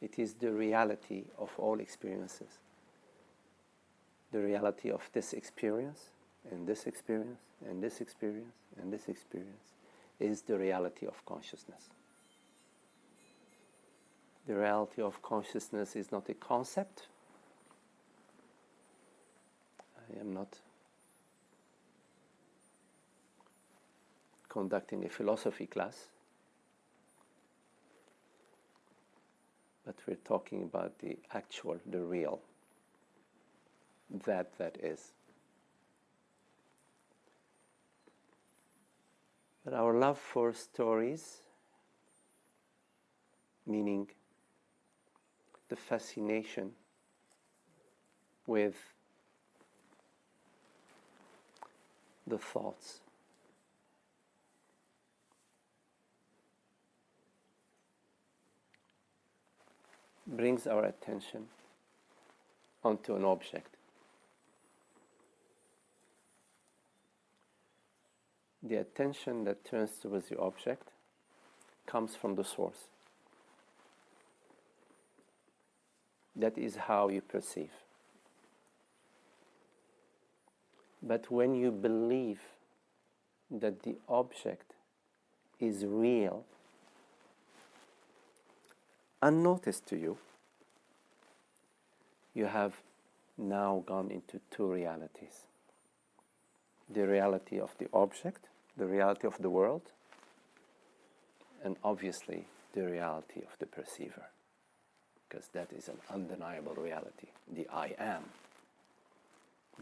It is the reality of all experiences. The reality of this experience, and this experience, and this experience, and this experience is the reality of consciousness. The reality of consciousness is not a concept. I am not conducting a philosophy class, but we're talking about the actual, the real, that is. But our love for stories, meaning the fascination with the thoughts, brings our attention onto an object. The attention that turns towards the object comes from the source. That is how you perceive. But when you believe that the object is real, unnoticed to you, you have now gone into two realities. The reality of the object, the reality of the world, and obviously the reality of the perceiver, because that is an undeniable reality, the I am,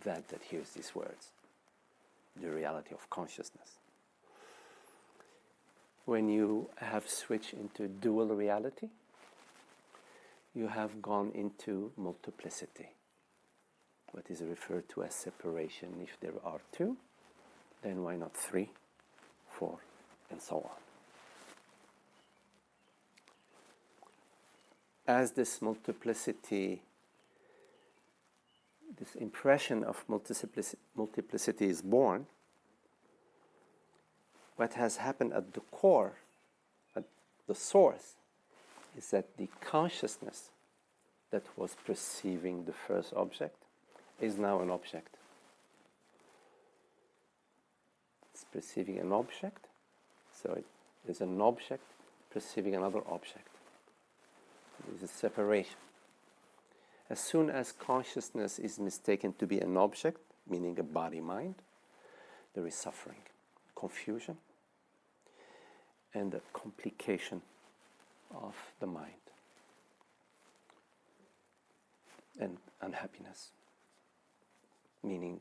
that hears these words, the reality of consciousness. When you have switched into dual reality, you have gone into multiplicity, what is referred to as separation. If there are two, then why not 3, 4, and so on. As this multiplicity, this impression of multiplicity is born, what has happened at the core, at the source, is that the consciousness that was perceiving the first object is now an object. It's perceiving an object, so it is an object perceiving another object. There is a separation. As soon as consciousness is mistaken to be an object, meaning a body-mind, there is suffering, confusion, and a complication of the mind, and unhappiness, meaning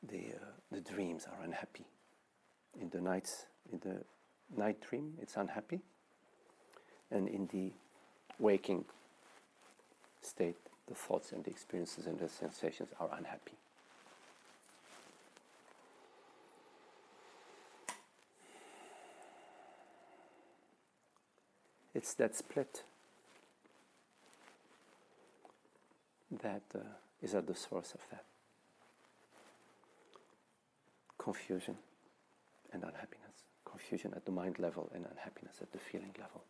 the dreams are unhappy. In the night dream, it's unhappy, and in the waking state, the thoughts and the experiences and the sensations are unhappy. It's that split that is at the source of that. Confusion and unhappiness. Confusion at the mind level and unhappiness at the feeling level.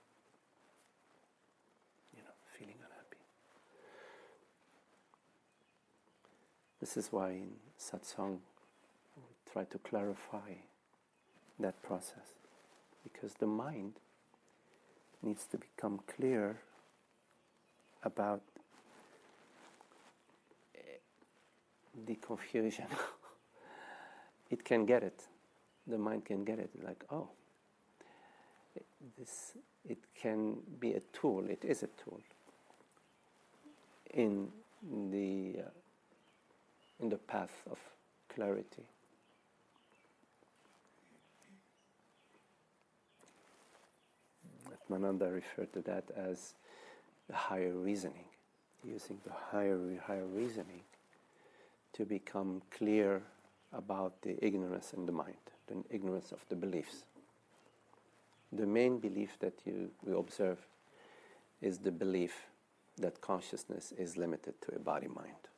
Feeling unhappy. This is why in satsang we try to clarify that process, because the mind needs to become clear about the confusion. It can get it. The mind can get it. Like, oh, it can be a tool. It is a tool in the path of clarity. Atmananda referred to that as the higher reasoning, using the higher reasoning to become clear about the ignorance in the mind, the ignorance of the beliefs. The main belief that we observe is the belief that consciousness is limited to a body-mind.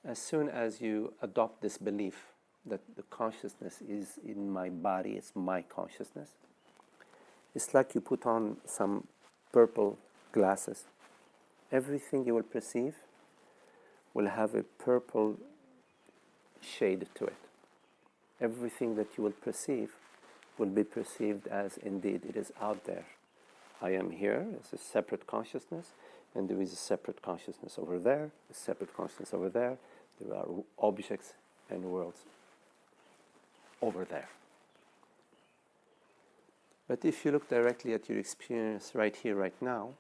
As soon as you adopt this belief that the consciousness is in my body, it's my consciousness. It's like you put on some purple glasses. Everything you will perceive will have a purple shade to it. Everything that you will perceive will be perceived as indeed it is out there. I am here as a separate consciousness, and there is a separate consciousness over there, a separate consciousness over there. There are objects and worlds over there. But if you look directly at your experience right here, right now,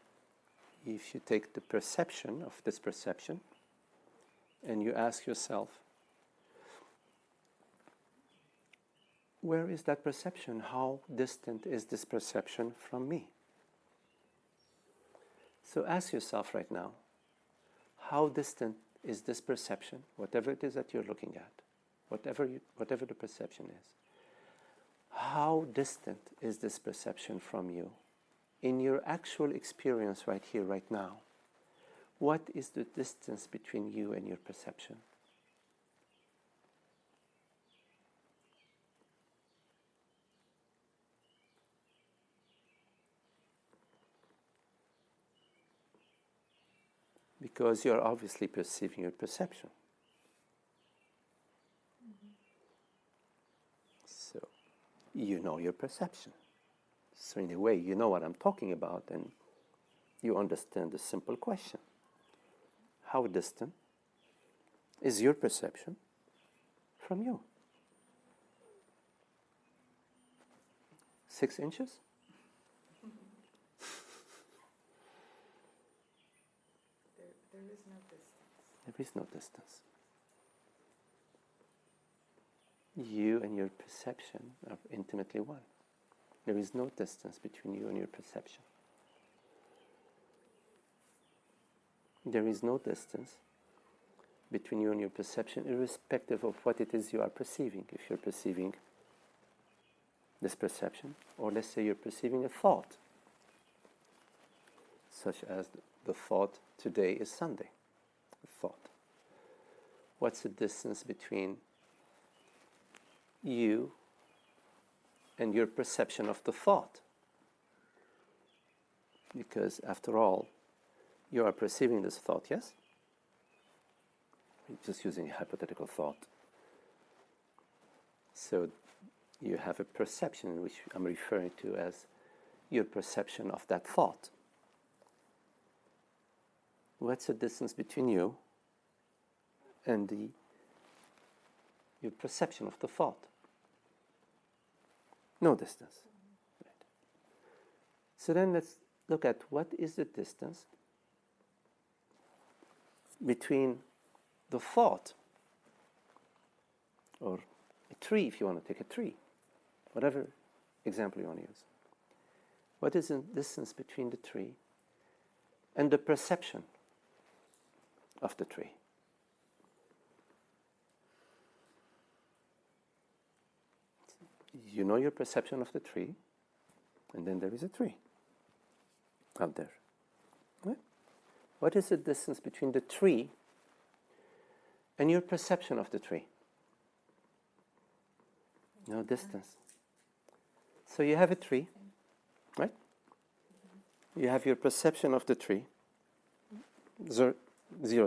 if you take the perception of this perception and you ask yourself, where is that perception? How distant is this perception from me? So ask yourself right now, how distant is this perception, whatever it is that you're looking at, whatever the perception is, how distant is this perception from you? In your actual experience right here, right now, what is the distance between you and your perception? Because you're obviously perceiving your perception. So, you know your perception. So in a way, you know what I'm talking about, and you understand the simple question. How distant is your perception from you? 6 inches? There is no distance. There is no distance. You and your perception are intimately one. There is no distance between you and your perception. There is no distance between you and your perception, irrespective of what it is you are perceiving. If you're perceiving this perception, or let's say you're perceiving a thought, such as the thought, today is Sunday, a thought. What's the distance between you and your perception of the thought? Because after all, you are perceiving this thought, yes? We're just using a hypothetical thought. So you have a perception, which I'm referring to as your perception of that thought. What's the distance between you and your perception of the thought? No distance. Right. So then let's look at what is the distance between the thought, or a tree, if you want to take a tree, whatever example you want to use. What is the distance between the tree and the perception of the tree? You know your perception of the tree, and then there is a tree out there. Right? What is the distance between the tree and your perception of the tree? No distance. So you have a tree, right? You have your perception of the tree, zero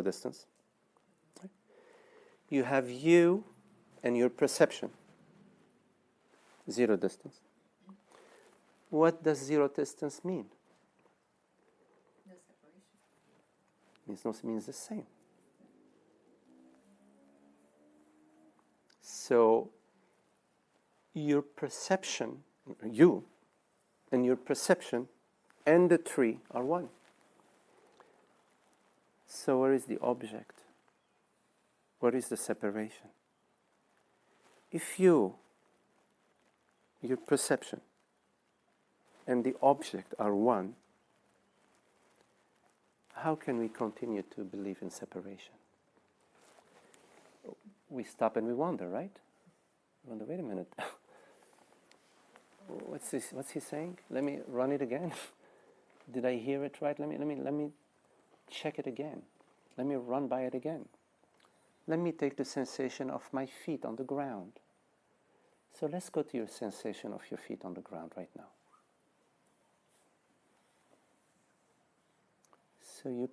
distance. Right? You have you and your perception, zero distance. What does zero distance mean? No separation. Means the same. So your perception, you and your perception and the tree are one. So where is the object? Where is the separation? If your perception and the object are one, how can we continue to believe in separation? We stop and we wonder, right? We wonder, wait a minute. What's this? What's he saying? Let me run it again. Did I hear it right? Let me check it again. Let me run by it again. let me take the sensation of my feet on the ground. So let's go to your sensation of your feet on the ground right now. So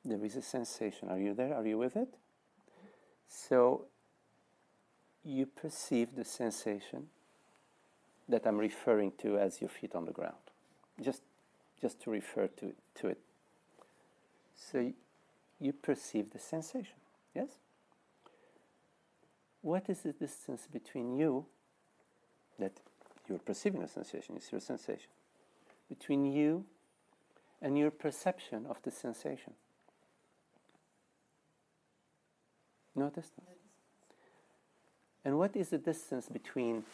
there is a sensation. Are you there? Are you with it? So you perceive the sensation that I'm referring to as your feet on the ground. Just to refer to it. So you perceive the sensation, yes? What is the distance between you, that you're perceiving a sensation, it's your sensation, between you and your perception of the sensation? No distance. And what is the distance between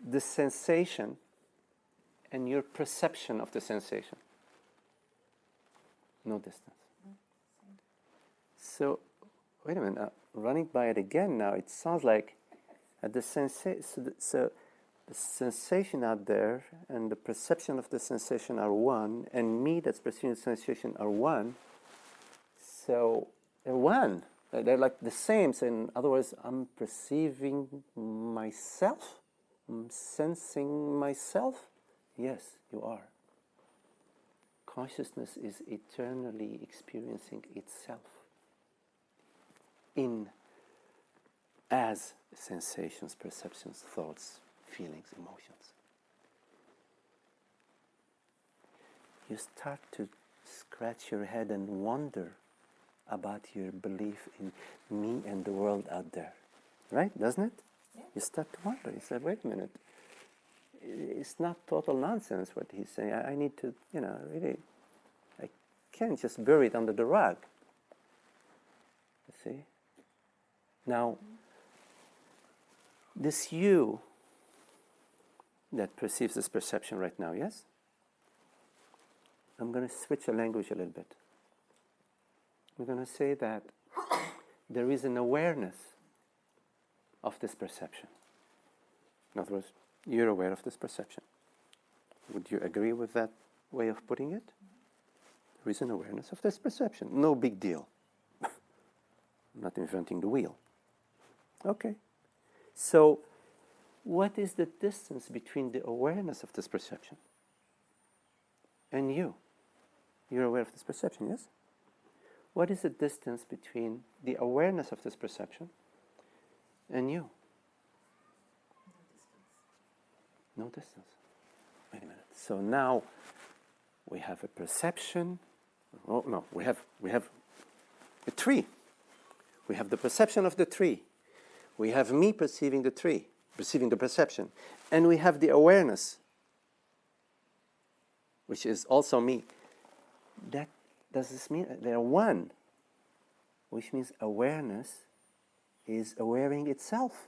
the sensation and your perception of the sensation? No distance. So, wait a minute, running by it again now, it sounds like the sensation out there and the perception of the sensation are one, and me that's perceiving the sensation are one. So they're one. They're like the same. So in other words, I'm perceiving myself. I'm sensing myself. Yes, you are. Consciousness is eternally experiencing itself as sensations, perceptions, thoughts, feelings, emotions. You start to scratch your head and wonder about your belief in me and the world out there. Right? Doesn't it? Yeah. You start to wonder. You say, wait a minute. It's not total nonsense what he's saying. I need to, really, I can't just bury it under the rug. You see? Now, this you that perceives this perception right now, yes? I'm going to switch the language a little bit. We're going to say that there is an awareness of this perception. In other words, you're aware of this perception. Would you agree with that way of putting it? There is an awareness of this perception. No big deal. I'm not inventing the wheel. Okay. So, what is the distance between the awareness of this perception and you? You're aware of this perception, yes? What is the distance between the awareness of this perception and you? No distance. Wait a minute. So now we have a perception. Oh no, we have a tree. We have the perception of the tree. We have me perceiving the tree, perceiving the perception, and we have the awareness, which is also me. Does this mean they're one? Which means awareness is awareing itself.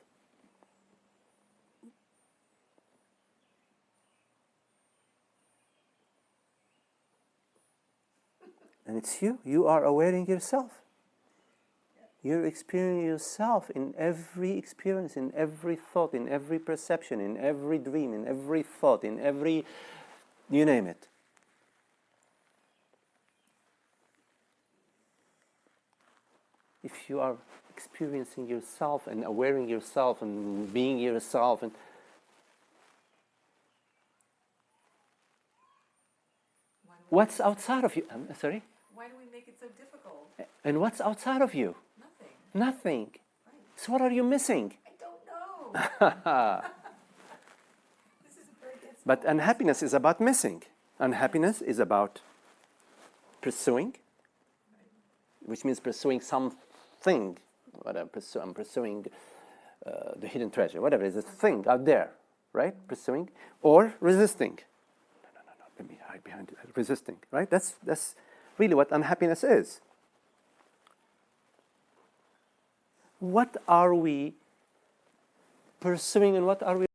And it's you. You are awareing yourself. You're experiencing yourself in every experience, in every thought, in every perception, in every dream, in every thought, in every, you name it. If you are experiencing yourself and awareing yourself and being yourself, and what's outside of you? Sorry? Why do we make it so difficult? And what's outside of you? Nothing. Right. So what are you missing? I don't know. This is a very good But unhappiness is about missing. Unhappiness is about pursuing, which means pursuing something. Whatever, I'm pursuing the hidden treasure, whatever it is, a thing out there, right? Pursuing or resisting. No. Let me hide behind it. Resisting, right? That's really what unhappiness is. What are we pursuing and what are we